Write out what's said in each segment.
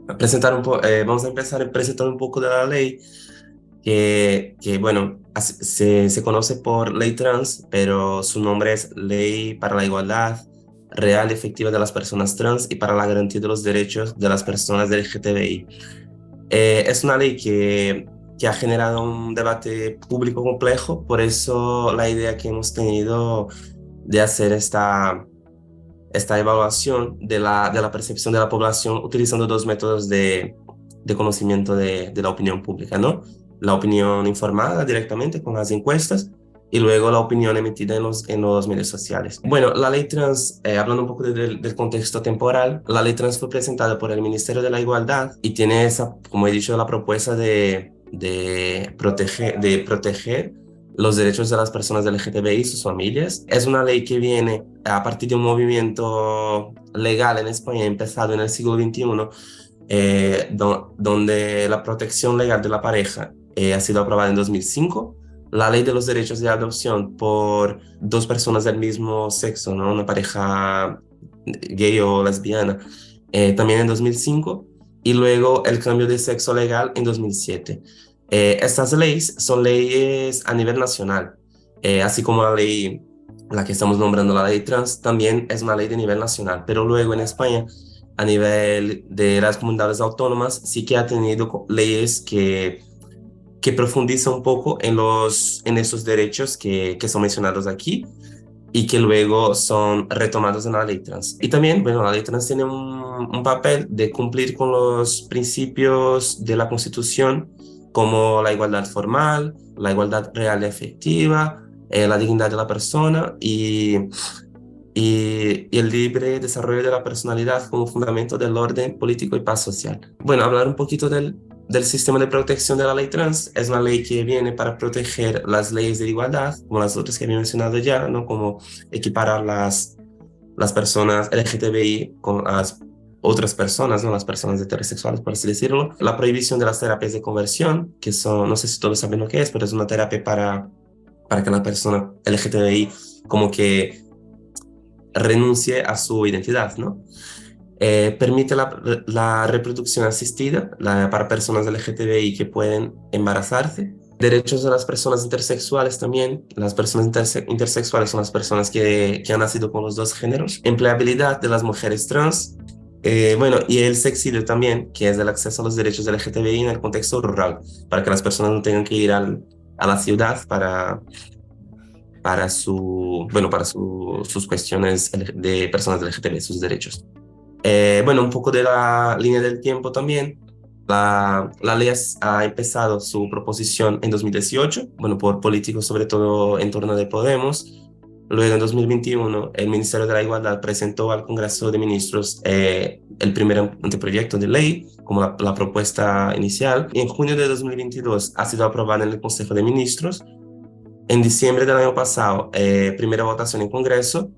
Vamos a empezar presentando un poco de la ley bueno, se conoce por ley trans, pero su nombre es Ley para la Igualdad Real y Efectiva de las Personas Trans y para la Garantía de los Derechos de las Personas LGTBI. Es una ley que ha generado un debate público complejo, por eso la idea que hemos tenido de hacer esta evaluación de la percepción de la población utilizando dos métodos de conocimiento de la opinión pública, ¿no? La opinión informada directamente con las encuestas y luego la opinión emitida en los medios sociales. Bueno, la ley trans, hablando un poco del contexto temporal, la ley trans fue presentada por el Ministerio de la Igualdad y tiene esa, como he dicho, la propuesta de proteger los derechos de las personas LGTBI y sus familias. Es una ley que viene a partir de un movimiento legal en España empezado en el siglo XXI, donde la protección legal de la pareja ha sido aprobada en 2005, la ley de los derechos de adopción por dos personas del mismo sexo, ¿no? Una pareja gay o lesbiana, también en 2005, y luego el cambio de sexo legal en 2007. Estas leyes son leyes a nivel nacional, así como la que estamos nombrando, la ley trans, también es una ley de nivel nacional, pero luego en España, a nivel de las comunidades autónomas, sí que ha tenido leyes que profundizan un poco en esos derechos que son mencionados aquí y que luego son retomados en la ley trans. Y también, bueno, la ley trans tiene un papel de cumplir con los principios de la Constitución, como la igualdad formal, la igualdad real y efectiva, la dignidad de la persona y el libre desarrollo de la personalidad como fundamento del orden político y paz social. Bueno, hablar un poquito del sistema de protección de la ley trans. Es una ley que viene para proteger las leyes de igualdad, como las otras que había mencionado ya, ¿no? Como equiparar las personas LGTBI con las otras personas, ¿no? Las personas heterosexuales, por así decirlo. La prohibición de las terapias de conversión, que son, no sé si todos saben lo que es, pero es una terapia para que la persona LGTBI como que renuncie a su identidad, ¿no? Permite la reproducción asistida para personas LGTBI que pueden embarazarse. Derechos de las personas intersexuales también. Las personas intersexuales son las personas que han nacido con los dos géneros. Empleabilidad de las mujeres trans. Bueno, y el sexidio también, que es el acceso a los derechos LGTBI en el contexto rural, para que las personas no tengan que ir a la ciudad para sus cuestiones de personas LGTB, sus derechos. Bueno, un poco de la línea del tiempo también. La ley ha empezado su proposición en 2018, bueno, por políticos sobre todo en torno de Podemos. Luego, en 2021, el Ministerio de la Igualdad presentó al Congreso de Ministros el primer anteproyecto de ley, como la propuesta inicial. Y en junio de 2022 ha sido aprobada en el Consejo de Ministros. En diciembre del año pasado, primera votación en Congreso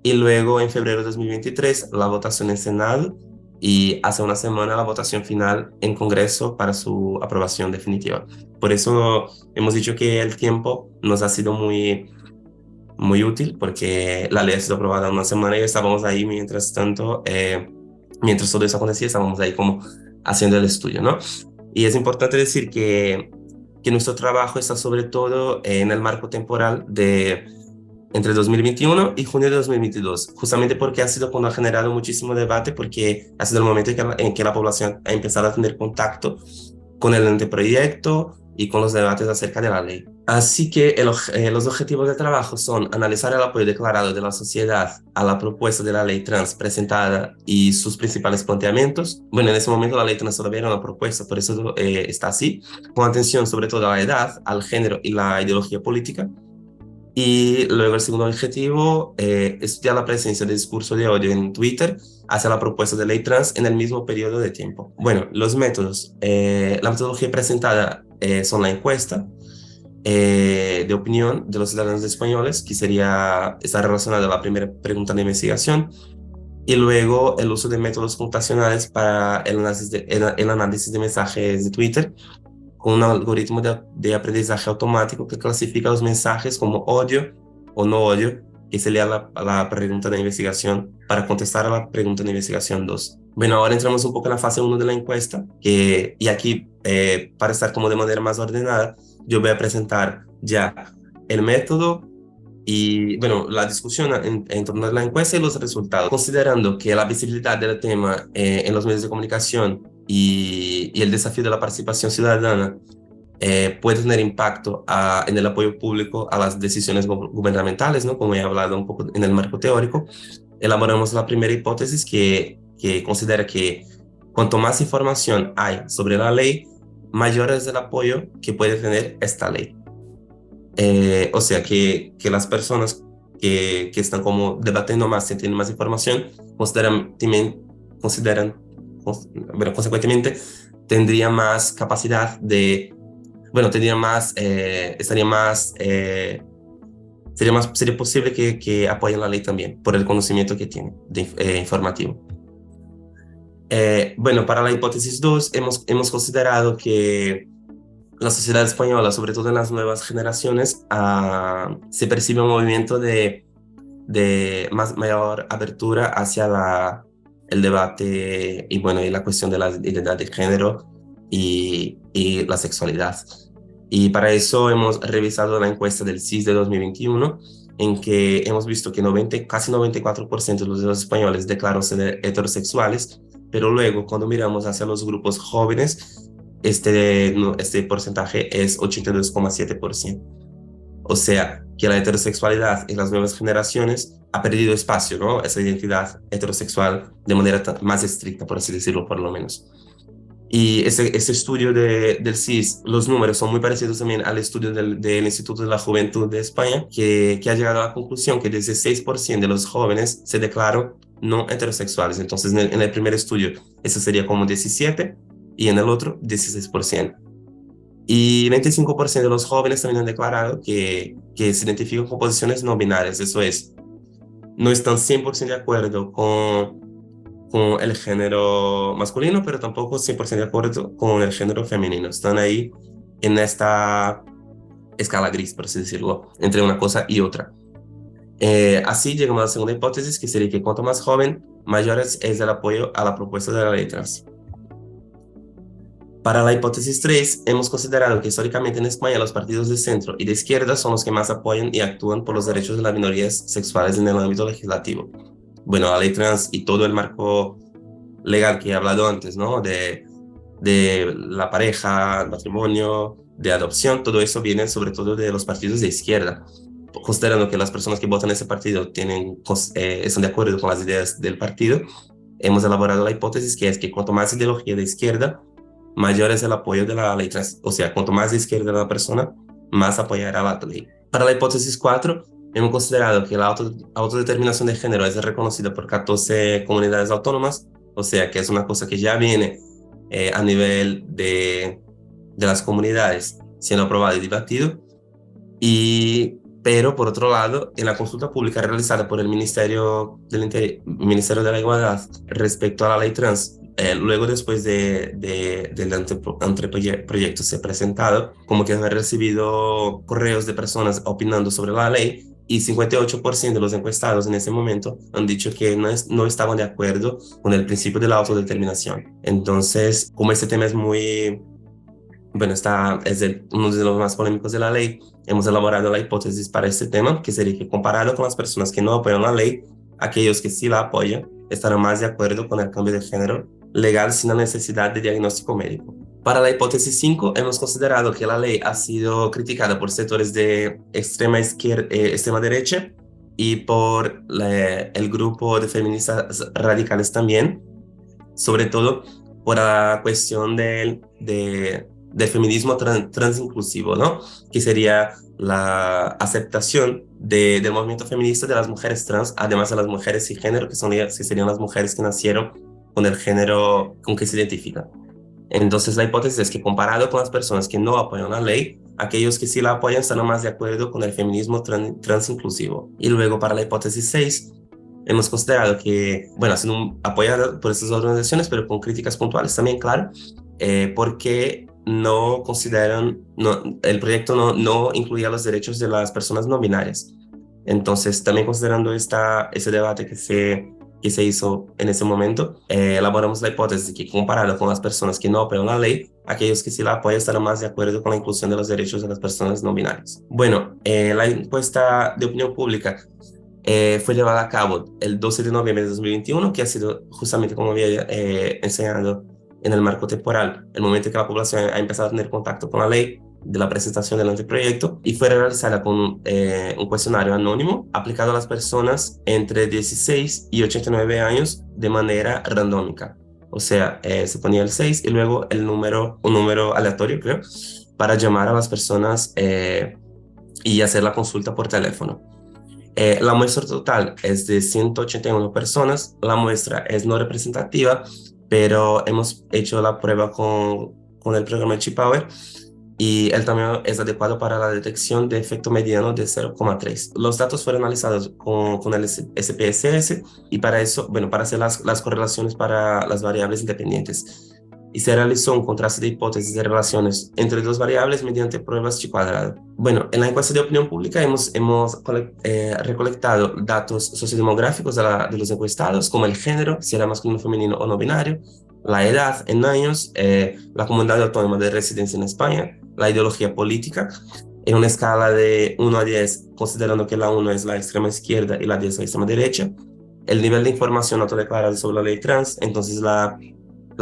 y luego en febrero de 2023 la votación en Senado y hace una semana la votación final en Congreso para su aprobación definitiva. Por eso hemos dicho que el tiempo nos ha sido muy útil porque la ley ha sido aprobada en una semana y estábamos ahí mientras tanto, mientras todo eso acontecía, estábamos ahí como haciendo el estudio, ¿no? Y es importante decir que nuestro trabajo está sobre todo en el marco temporal de entre 2021 y junio de 2022, justamente porque ha sido cuando ha generado muchísimo debate, porque ha sido el momento en que la población ha empezado a tener contacto con el anteproyecto y con los debates acerca de la ley. Así que los objetivos de trabajo son analizar el apoyo declarado de la sociedad a la propuesta de la ley trans presentada y sus principales planteamientos. Bueno, en ese momento la ley trans todavía era una propuesta, por eso está así, con atención sobre todo a la edad, al género y la ideología política. Y luego el segundo objetivo, estudiar la presencia de discurso de odio en Twitter hacia la propuesta de ley trans en el mismo periodo de tiempo. Bueno, los métodos. La metodología presentada son la encuesta de opinión de los ciudadanos españoles, que está relacionada a la primera pregunta de investigación, y luego el uso de métodos computacionales para el análisis de mensajes de Twitter con un algoritmo de aprendizaje automático que clasifica los mensajes como odio o no odio que sería la pregunta de investigación para contestar a la pregunta de investigación 2. Bueno, ahora entramos un poco en la fase 1 de la encuesta, y aquí, para estar como de manera más ordenada, yo voy a presentar ya el método y, bueno, la discusión en torno a la encuesta y los resultados, considerando que la visibilidad del tema en los medios de comunicación y el desafío de la participación ciudadana puede tener impacto en el apoyo público a las decisiones gubernamentales, ¿no? Como he hablado un poco en el marco teórico, elaboramos la primera hipótesis que considera que cuanto más información hay sobre la ley, mayor es el apoyo que puede tener esta ley. O sea, que las personas que están como debatiendo más, si tienen más información, consideran, bueno, consecuentemente, tendría más capacidad de, bueno, tendría más, sería posible que apoyen la ley también por el conocimiento que tienen informativo. Bueno, para la hipótesis 2 hemos considerado que la sociedad española, sobre todo en las nuevas generaciones, se percibe un movimiento de mayor abertura hacia el debate y, bueno, y la cuestión de la identidad de género y la sexualidad. Y para eso hemos revisado la encuesta del CIS de 2021, en que hemos visto que casi 94% de los españoles declaran ser heterosexuales, pero luego cuando miramos hacia los grupos jóvenes, este porcentaje es 82,7%. O sea, que la heterosexualidad en las nuevas generaciones ha perdido espacio, ¿no? Esa identidad heterosexual de manera más estricta, por así decirlo, por lo menos. Y ese estudio del CIS, los números son muy parecidos también al estudio del Instituto de la Juventud de España, que ha llegado a la conclusión que 16% de los jóvenes se declaran no heterosexuales. Entonces, en el primer estudio, eso sería como 17%, y en el otro, 16%. Y 25% de los jóvenes también han declarado que se identifican con posiciones no binarias, eso es, no están 100% de acuerdo con el género masculino, pero tampoco 100% de acuerdo con el género femenino. Están ahí en esta escala gris, por así decirlo, entre una cosa y otra. Así llegamos a la segunda hipótesis, que sería que cuanto más joven, mayor es el apoyo a la propuesta de la ley trans. Para la hipótesis 3, hemos considerado que históricamente en España los partidos de centro y de izquierda son los que más apoyan y actúan por los derechos de las minorías sexuales en el ámbito legislativo. Bueno, la ley trans y todo el marco legal que he hablado antes, ¿no? De la pareja, el matrimonio, de adopción, todo eso viene sobre todo de los partidos de izquierda. Considerando que las personas que votan ese partido están de acuerdo con las ideas del partido, hemos elaborado la hipótesis que es que cuanto más ideología de izquierda, mayor es el apoyo de la ley trans. O sea, cuanto más de izquierda la persona, más apoyará la ley. Para la hipótesis 4, hemos considerado que la autodeterminación de género es reconocida por 14 comunidades autónomas, o sea, que es una cosa que ya viene a nivel de las comunidades siendo aprobado y debatido. Pero, por otro lado, en la consulta pública realizada por el Ministerio Ministerio de la Igualdad respecto a la ley trans, luego después del anteproyecto ser presentado, como que han recibido correos de personas opinando sobre la ley, y 58% de los encuestados en ese momento han dicho que no estaban de acuerdo con el principio de la autodeterminación. Entonces, como este tema es muy, bueno, uno de los más polémicos de la ley, hemos elaborado la hipótesis para este tema, que sería que, comparado con las personas que no apoyan la ley, aquellos que sí la apoyan estarán más de acuerdo con el cambio de género legal sin la necesidad de diagnóstico médico. Para la hipótesis 5, hemos considerado que la ley ha sido criticada por sectores de extrema izquierda, extrema derecha, y por el grupo de feministas radicales también, sobre todo por la cuestión del feminismo transinclusivo, ¿no? Que sería la aceptación del movimiento feminista de las mujeres trans, además de las mujeres cisgénero, que serían las mujeres que nacieron con el género con que se identifican. Entonces, la hipótesis es que, comparado con las personas que no apoyan la ley, aquellos que sí la apoyan están más de acuerdo con el feminismo transinclusivo. Y luego, para la hipótesis 6, hemos considerado que, bueno, siendo apoyada por estas organizaciones, pero con críticas puntuales también, claro, porque no consideran, el proyecto no incluía los derechos de las personas no binarias. Entonces, también considerando ese debate que se hizo en ese momento, elaboramos la hipótesis de que comparado con las personas que no apoyan la ley, aquellos que sí la apoyan estarán más de acuerdo con la inclusión de los derechos de las personas no binarias. Bueno, la encuesta de opinión pública fue llevada a cabo el 12 de noviembre de 2021, que ha sido justamente como había enseñado en el marco temporal, el momento en que la población ha empezado a tener contacto con la ley de la presentación del anteproyecto, y fue realizada con un cuestionario anónimo aplicado a las personas entre 16 y 89 años de manera randómica. O sea, se ponía el 6 y luego un número aleatorio, creo, para llamar a las personas y hacer la consulta por teléfono. La muestra total es de 181 personas. La muestra es no representativa, pero hemos hecho la prueba con el programa G-Power y el tamaño es adecuado para la detección de efecto mediano de 0,3. Los datos fueron analizados con el SPSS y para eso, bueno, para hacer las correlaciones para las variables independientes. Y se realizó un contraste de hipótesis de relaciones entre dos variables mediante pruebas chi cuadrado. Bueno, en la encuesta de opinión pública hemos recolectado datos sociodemográficos de los encuestados, como el género, si era masculino, femenino o no binario, la edad en años, la comunidad autónoma de residencia en España, la ideología política, en una escala de 1 a 10, considerando que la 1 es la extrema izquierda y la 10 la extrema derecha, el nivel de información autodeclarada sobre la ley trans, entonces la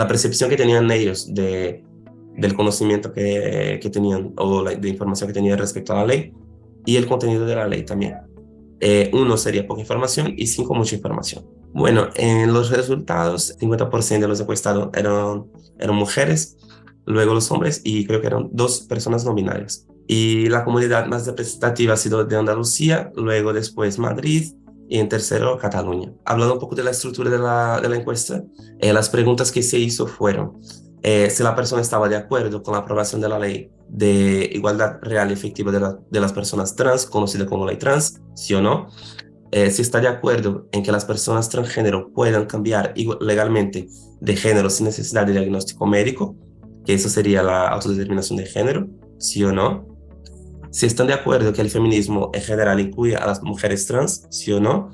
percepción que tenían ellos del conocimiento que tenían o de información que tenían respecto a la ley y el contenido de la ley también. 1 sería poca información y 5 mucha información. Bueno, en los resultados, 50% de los encuestados eran mujeres, luego los hombres y creo que eran 2 personas no binarias. Y la comunidad más representativa ha sido de Andalucía, luego después Madrid y en tercero Cataluña. Hablando un poco de la estructura de la encuesta, las preguntas que se hizo fueron si la persona estaba de acuerdo con la aprobación de la ley de igualdad real y efectiva de las personas trans, conocida como ley trans, sí o no. Si está de acuerdo en que las personas transgénero puedan cambiar legalmente de género sin necesidad de diagnóstico médico, que eso sería la autodeterminación de género, sí o no. Si están de acuerdo que el feminismo en general incluya a las mujeres trans, sí o no.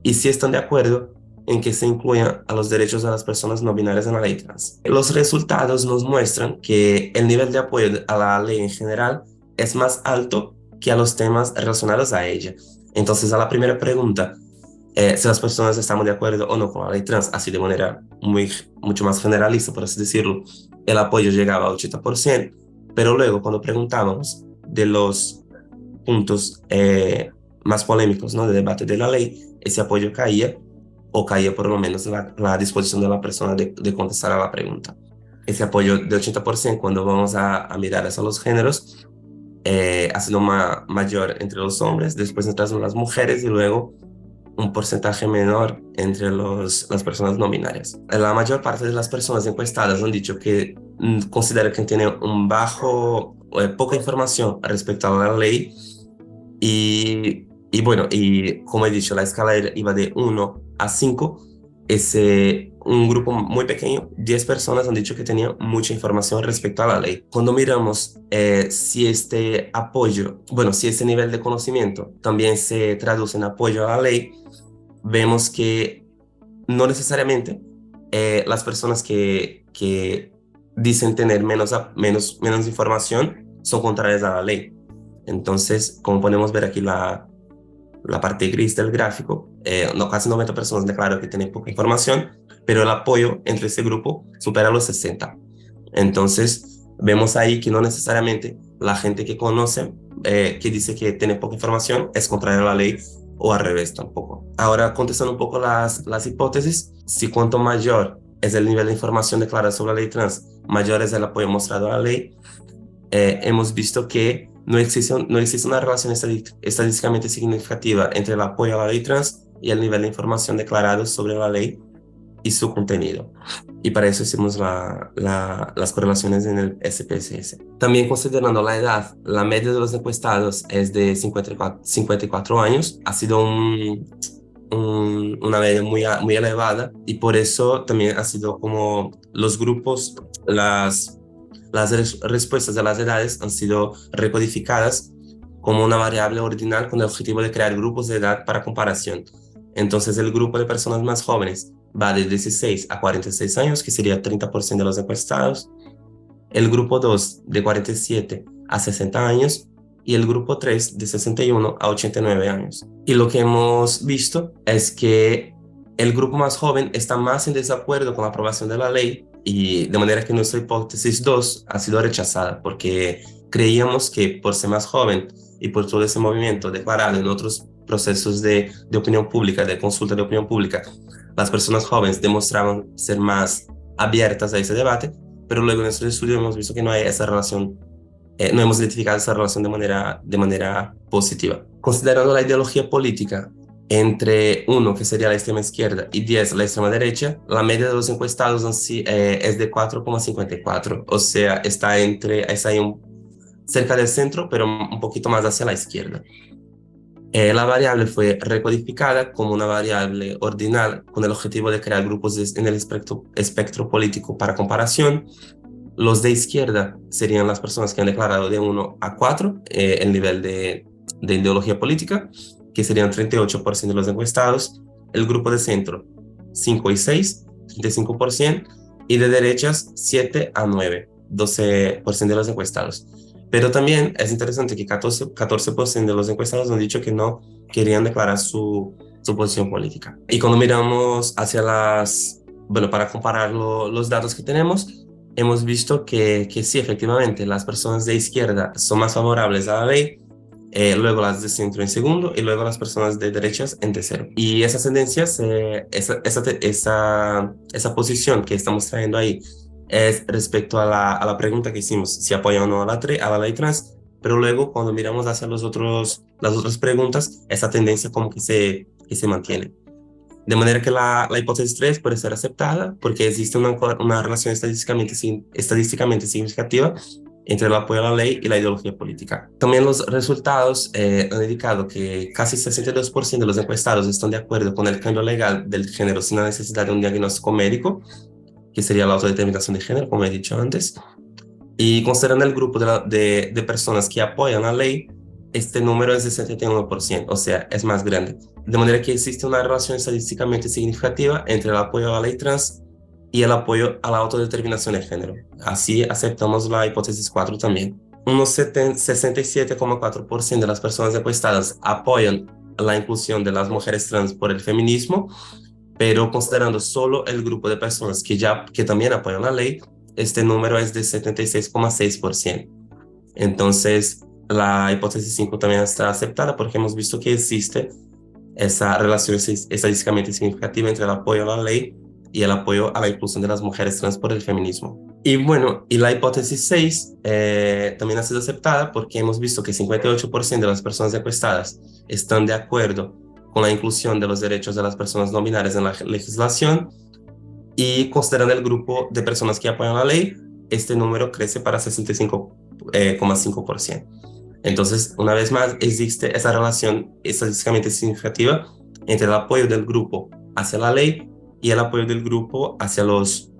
Y si están de acuerdo en que se incluyan a los derechos de las personas no binarias en la ley trans. Los resultados nos muestran que el nivel de apoyo a la ley en general es más alto que a los temas relacionados a ella. Entonces, a la primera pregunta, si las personas estamos de acuerdo o no con la ley trans, así de manera mucho más generalista, por así decirlo, el apoyo llegaba al 80%, pero luego cuando preguntábamos de los puntos más polémicos, ¿no?, de debate de la ley, ese apoyo caía, o caía por lo menos la disposición de la persona de contestar a la pregunta. Ese apoyo de 80% cuando vamos a mirar hacia los géneros, ha sido mayor entre los hombres, después entre las mujeres y luego un porcentaje menor entre las personas no binarias. La mayor parte de las personas encuestadas han dicho que consideran que tienen un bajo o poca información respecto a la ley y bueno, y como he dicho, la escala iba de 1 a 5. Un grupo muy pequeño, 10 personas han dicho que tenían mucha información respecto a la ley. Cuando miramos si este apoyo, bueno, si este nivel de conocimiento también se traduce en apoyo a la ley, vemos que no necesariamente las personas que dicen tener menos información son contrarias a la ley. Entonces, como podemos ver aquí la parte gris del gráfico, casi 90 personas declararon que tienen poca información, pero el apoyo entre ese grupo supera los 60. Entonces, vemos ahí que no necesariamente la gente que conoce, que dice que tiene poca información, es contraria a la ley, o al revés tampoco. Ahora, contestando un poco las hipótesis, si cuanto mayor es el nivel de información declarada sobre la ley trans, mayor es el apoyo mostrado a la ley, hemos visto que no existe una relación estadísticamente significativa entre el apoyo a la ley trans y el nivel de información declarado sobre la ley y su contenido. Y para eso hicimos las correlaciones en el SPSS. También considerando la edad, la media de los encuestados es de 54 años. Ha sido una media muy elevada y por eso también ha sido como los grupos, las respuestas de las edades han sido recodificadas como una variable ordinal con el objetivo de crear grupos de edad para comparación. Entonces, el grupo de personas más jóvenes va de 16 a 46 años, que sería 30% de los encuestados. El grupo 2 de 47 a 60 años y el grupo 3 de 61 a 89 años. Y lo que hemos visto es que el grupo más joven está más en desacuerdo con la aprobación de la ley, y de manera que nuestra hipótesis 2 ha sido rechazada porque creíamos que por ser más joven y por todo ese movimiento declarado en otros procesos de opinión pública, de consulta de opinión pública, las personas jóvenes demostraban ser más abiertas a ese debate, pero luego en nuestro estudio hemos visto que no hay esa relación, no hemos identificado esa relación de manera positiva. Considerando la ideología política entre 1, que sería la extrema izquierda, y 10, la extrema derecha, la media de los encuestados en sí, es de 4,54, o sea, está ahí cerca del centro, pero un poquito más hacia la izquierda. La variable fue recodificada como una variable ordinal con el objetivo de crear grupos en el espectro político para comparación. Los de izquierda serían las personas que han declarado de 1 a 4 el nivel de ideología política, que serían 38% de los encuestados. El grupo de centro, 5 y 6, 35%, y de derechas, 7 a 9, 12% de los encuestados. Pero también es interesante que 14% de los encuestados han dicho que no querían declarar su posición política. Y cuando miramos hacia bueno, para comparar los datos que tenemos, hemos visto que sí, efectivamente, las personas de izquierda son más favorables a la ley, luego las de centro en segundo y luego las personas de derechas en tercero. Y esas tendencias, esa posición que estamos trayendo ahí es respecto a la pregunta que hicimos, si apoyan o no a la ley trans, pero luego cuando miramos hacia las otras preguntas, esa tendencia como que se mantiene. De manera que la hipótesis 3 puede ser aceptada porque existe una relación estadísticamente significativa entre el apoyo a la ley y la ideología política. También los resultados han indicado que casi 62% de los encuestados están de acuerdo con el cambio legal del género sin la necesidad de un diagnóstico médico, que sería la autodeterminación de género, como he dicho antes. Y considerando el grupo de personas que apoyan la ley, este número es de 71%, o sea, es más grande. De manera que existe una relación estadísticamente significativa entre el apoyo a la ley trans y el apoyo a la autodeterminación de género. Así aceptamos la hipótesis 4 también. Unos 67,4% de las personas encuestadas apoyan la inclusión de las mujeres trans por el feminismo, pero considerando solo el grupo de personas que también apoyan la ley, este número es de 76,6%. Entonces, la hipótesis 5 también está aceptada porque hemos visto que existe esa relación estadísticamente significativa entre el apoyo a la ley y el apoyo a la inclusión de las mujeres trans por el feminismo. Y bueno, y la hipótesis 6 también ha sido aceptada porque hemos visto que 58% de las personas encuestadas están de acuerdo con la inclusión de los derechos de las personas no binarias en la legislación, y considerando el grupo de personas que apoyan la ley, este número crece para 65,5%. Entonces, una vez más, existe esa relación estadísticamente significativa entre el apoyo del grupo hacia la ley y el apoyo del grupo hacia los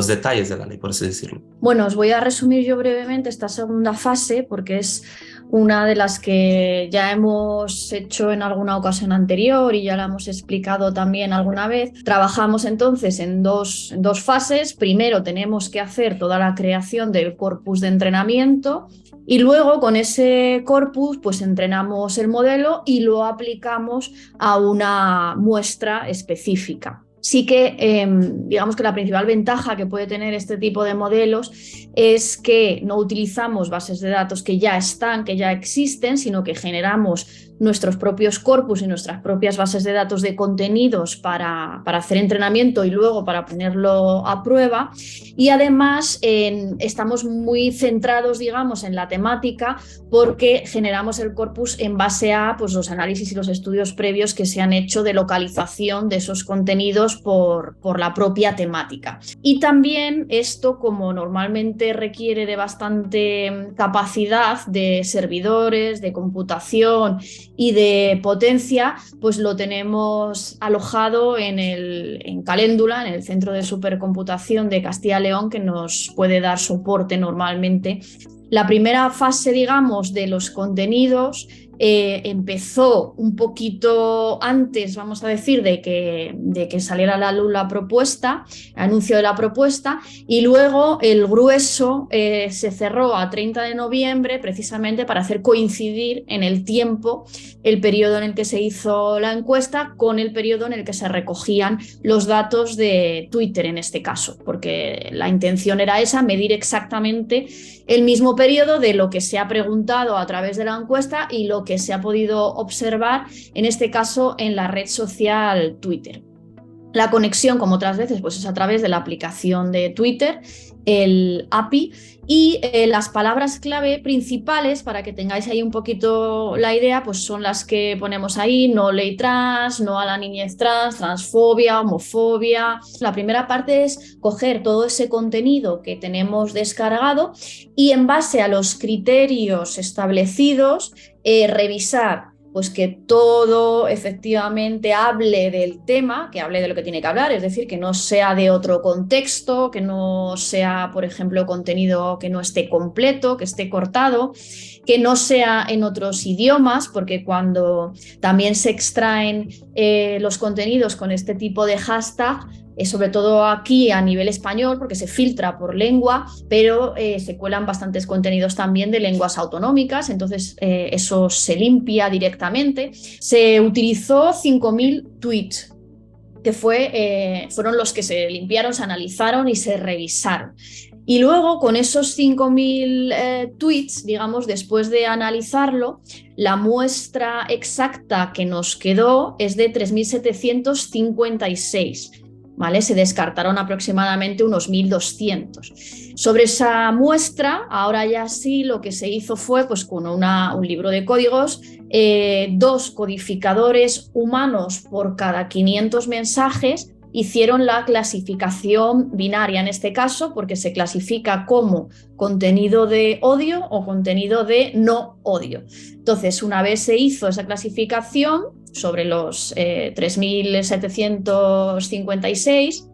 detalles de la ley, por así decirlo. Bueno, os voy a resumir yo brevemente esta segunda fase porque es una de las que ya hemos hecho en alguna ocasión anterior y ya la hemos explicado también alguna vez. Trabajamos entonces en dos fases. Primero tenemos que hacer toda la creación del corpus de entrenamiento y luego con ese corpus pues entrenamos el modelo y lo aplicamos a una muestra específica. Sí que digamos que la principal ventaja que puede tener este tipo de modelos es que no utilizamos bases de datos que ya están, que ya existen, sino que generamos nuestros propios corpus y nuestras propias bases de datos de contenidos para hacer entrenamiento y luego para ponerlo a prueba. Y además estamos muy centrados, digamos, en la temática porque generamos el corpus en base a pues, los análisis y los estudios previos que se han hecho de localización de esos contenidos por la propia temática. Y también esto, como normalmente requiere de bastante capacidad de servidores, de computación y de potencia, pues lo tenemos alojado en Caléndula, en el Centro de Supercomputación de Castilla y León, que nos puede dar soporte normalmente La primera fase, digamos, de los contenidos empezó un poquito antes, vamos a decir, de que saliera a la luz la propuesta, anuncio de la propuesta, y luego el grueso se cerró a 30 de noviembre precisamente para hacer coincidir en el tiempo el periodo en el que se hizo la encuesta con el periodo en el que se recogían los datos de Twitter en este caso, porque la intención era esa, medir exactamente el mismo periodo de lo que se ha preguntado a través de la encuesta y lo que se ha podido observar, en este caso, en la red social Twitter. La conexión, como otras veces, pues es a través de la aplicación de Twitter, el API, y las palabras clave principales, para que tengáis ahí un poquito la idea, pues son las que ponemos ahí: no ley trans, no a la niñez trans, transfobia, homofobia. La primera parte es coger todo ese contenido que tenemos descargado y, en base a los criterios establecidos, revisar pues que todo efectivamente hable del tema, que hable de lo que tiene que hablar, es decir, que no sea de otro contexto, que no sea, por ejemplo, contenido que no esté completo, que esté cortado, que no sea en otros idiomas, porque cuando también se extraen los contenidos con este tipo de hashtag, sobre todo aquí a nivel español, porque se filtra por lengua, pero se cuelan bastantes contenidos también de lenguas autonómicas, entonces eso se limpia directamente. Se utilizó 5.000 tweets, que fueron los que se limpiaron, se analizaron y se revisaron. Y luego, con esos 5.000 tweets, digamos, después de analizarlo, la muestra exacta que nos quedó es de 3.756. ¿Vale? Se descartaron aproximadamente unos 1.200. Sobre esa muestra, ahora ya sí, lo que se hizo fue, pues, con un libro de códigos, 2 codificadores humanos por cada 500 mensajes hicieron la clasificación binaria en este caso, porque se clasifica como contenido de odio o contenido de no odio. Entonces, una vez se hizo esa clasificación sobre los 3.756,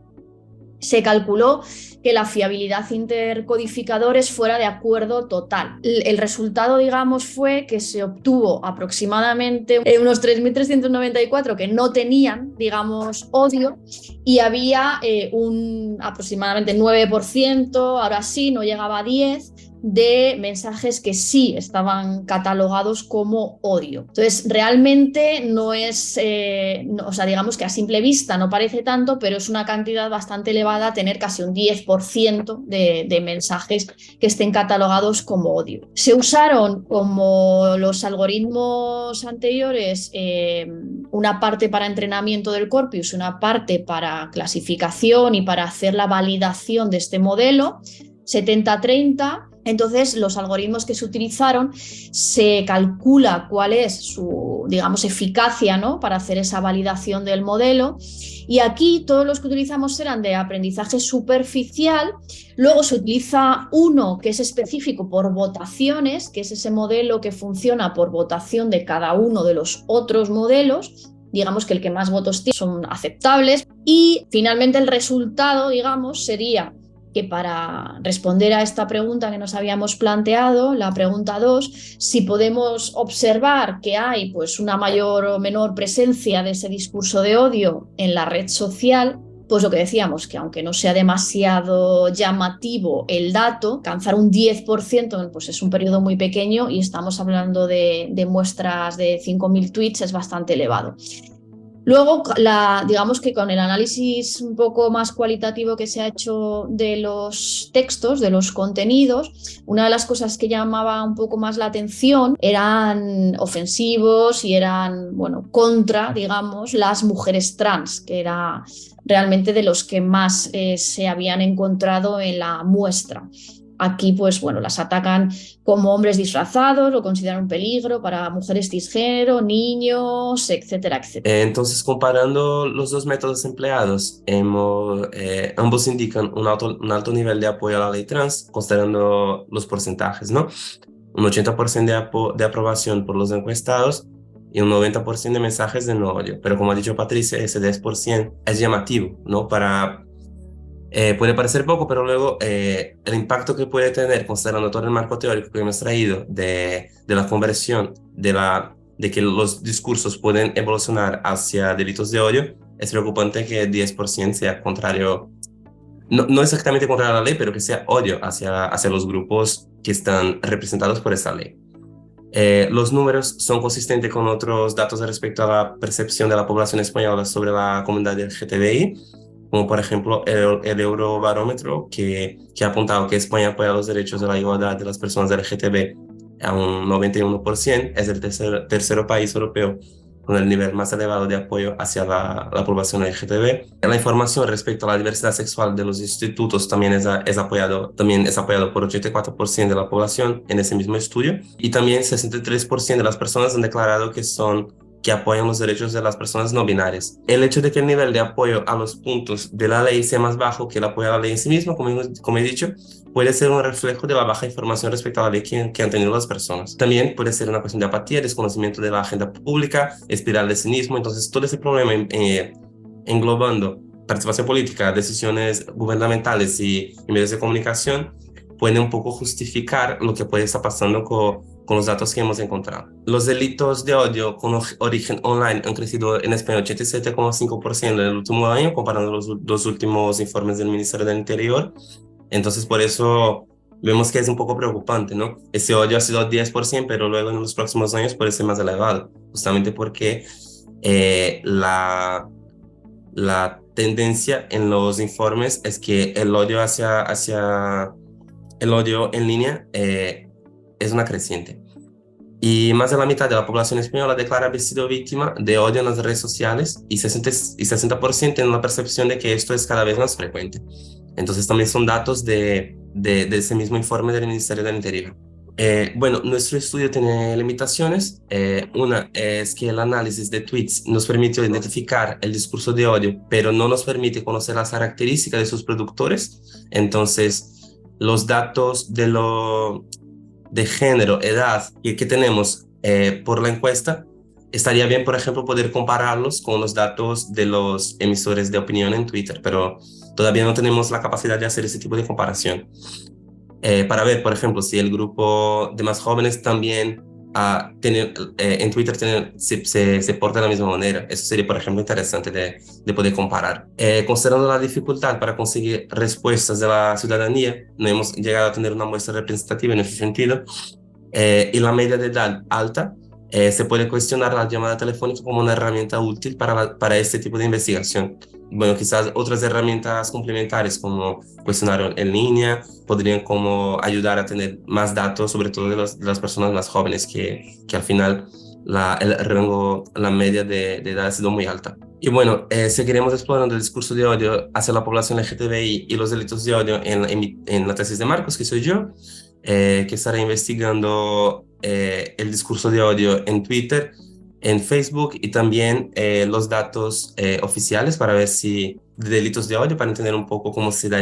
se calculó que la fiabilidad intercodificadores fuera de acuerdo total. El resultado, digamos, fue que se obtuvo aproximadamente unos 3.394 que no tenían, digamos, odio, y había aproximadamente 9%, ahora sí, no llegaba a 10%, de mensajes que sí estaban catalogados como odio. Entonces, realmente no es, o sea, digamos que a simple vista no parece tanto, pero es una cantidad bastante elevada tener casi un 10% de mensajes que estén catalogados como odio. Se usaron, como los algoritmos anteriores, una parte para entrenamiento del corpus, una parte para clasificación y para hacer la validación de este modelo, 70-30. Entonces, los algoritmos que se utilizaron, se calcula cuál es su, digamos, eficacia, ¿no?, para hacer esa validación del modelo. Y aquí todos los que utilizamos eran de aprendizaje superficial. Luego se utiliza uno que es específico por votaciones, que es ese modelo que funciona por votación de cada uno de los otros modelos. Digamos que el que más votos tiene son aceptables. Y finalmente el resultado, digamos, sería que, para responder a esta pregunta que nos habíamos planteado, la pregunta 2, si podemos observar que hay, pues, una mayor o menor presencia de ese discurso de odio en la red social, pues lo que decíamos, que aunque no sea demasiado llamativo el dato, alcanzar un 10%, pues es un periodo muy pequeño, y estamos hablando de muestras de 5.000 tweets, es bastante elevado. Luego, digamos que con el análisis un poco más cualitativo que se ha hecho de los textos, de los contenidos, una de las cosas que llamaba un poco más la atención eran ofensivos y eran, bueno, contra, digamos, las mujeres trans, que era realmente de los que más se habían encontrado en la muestra. Aquí, pues bueno, las atacan como hombres disfrazados, lo consideran un peligro para mujeres cisgénero, niños, etcétera, etcétera. Entonces, comparando los dos métodos empleados, ambos indican un alto nivel de apoyo a la ley trans, considerando los porcentajes, ¿no? Un 80% de aprobación por los encuestados y un 90% de mensajes de no odio. Pero como ha dicho Patricia, ese 10% es llamativo, ¿no? Para Puede parecer poco, pero luego el impacto que puede tener, considerando todo el marco teórico que hemos traído de la conversión, de que los discursos pueden evolucionar hacia delitos de odio, es preocupante que 10% sea contrario, no exactamente contrario a la ley, pero que sea odio hacia los grupos que están representados por esta ley. Los números son consistentes con otros datos respecto a la percepción de la población española sobre la comunidad LGTBI, como por ejemplo el Eurobarómetro, que ha apuntado que España apoya los derechos de la igualdad de las personas LGTB a un 91%, es el tercer país europeo con el nivel más elevado de apoyo hacia la población LGTB. La información respecto a la diversidad sexual de los institutos también es apoyado por 84% de la población en ese mismo estudio, y también 63% de las personas han declarado que apoyan los derechos de las personas no binarias. El hecho de que el nivel de apoyo a los puntos de la ley sea más bajo que el apoyo a la ley en sí mismo, como he dicho, puede ser un reflejo de la baja información respecto a la ley que han tenido las personas. También puede ser una cuestión de apatía, desconocimiento de la agenda pública, espiral de cinismo. Entonces, todo ese problema englobando participación política, decisiones gubernamentales y medios de comunicación, puede un poco justificar lo que puede estar pasando con los datos que hemos encontrado. Los delitos de odio con origen online han crecido en España 87,5% en el último año, comparando los dos últimos informes del Ministerio del Interior. Entonces, por eso vemos que es un poco preocupante, ¿no? Ese odio ha sido 10%, pero luego en los próximos años puede ser más elevado, justamente porque la tendencia en los informes es que el odio hacia el odio en línea es una creciente. Y más de la mitad de la población española declara haber sido víctima de odio en las redes sociales, y 60% tienen la percepción de que esto es cada vez más frecuente. Entonces también son datos de ese mismo informe del Ministerio del Interior. Bueno, nuestro estudio tiene limitaciones. Una es que el análisis de tweets nos permitió identificar el discurso de odio, pero no nos permite conocer las características de sus productores. Entonces, los datos de género, edad que tenemos por la encuesta, estaría bien, por ejemplo, poder compararlos con los datos de los emisores de opinión en Twitter, pero todavía no tenemos la capacidad de hacer ese tipo de comparación. Para ver, por ejemplo, si el grupo de más jóvenes también en Twitter se porta de la misma manera. Eso sería, por ejemplo, interesante de poder comparar. Considerando la dificultad para conseguir respuestas de la ciudadanía, no hemos llegado a tener una muestra representativa en ese sentido, y la media de edad alta, se puede cuestionar la llamada telefónica como una herramienta útil para este tipo de investigación. Bueno, quizás otras herramientas complementarias como cuestionario en línea podrían como ayudar a tener más datos, sobre todo de las personas más jóvenes, que al final el rango, la media de edad ha sido muy alta. Y bueno, seguiremos explorando el discurso de odio hacia la población LGTBI y los delitos de odio en la tesis de Marcos, que soy yo, que estará investigando el discurso de odio en Twitter, en Facebook, y también los datos oficiales para ver si de delitos de odio, para entender un poco cómo se da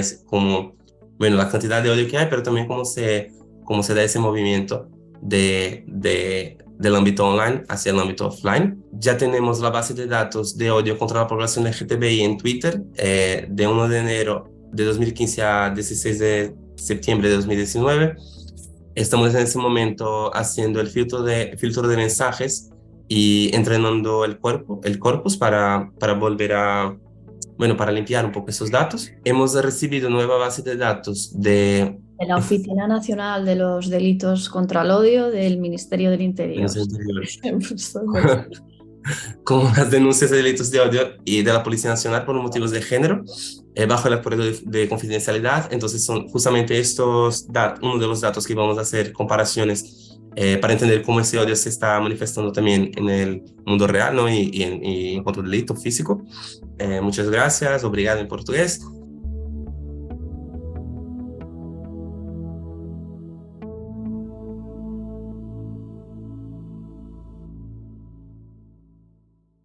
bueno, la cantidad de odio que hay, pero también cómo se da ese movimiento del ámbito online hacia el ámbito offline. Ya tenemos la base de datos de odio contra la población LGTBI en Twitter, de 1 de enero de 2015 a 16 de septiembre de 2019. Estamos en ese momento haciendo el filtro de mensajes y entrenando el corpus para volver bueno, para limpiar un poco esos datos. Hemos recibido nueva base de datos de la Oficina Nacional de los Delitos contra el Odio del Ministerio del Interior. Como las denuncias de delitos de odio y de la Policía Nacional por motivos de género, bajo el acuerdo de confidencialidad. Entonces son justamente uno de los datos que vamos a hacer comparaciones para entender cómo ese odio se está manifestando también en el mundo real, ¿no? y en cuanto a delito físico. Muchas gracias, obrigado en portugués.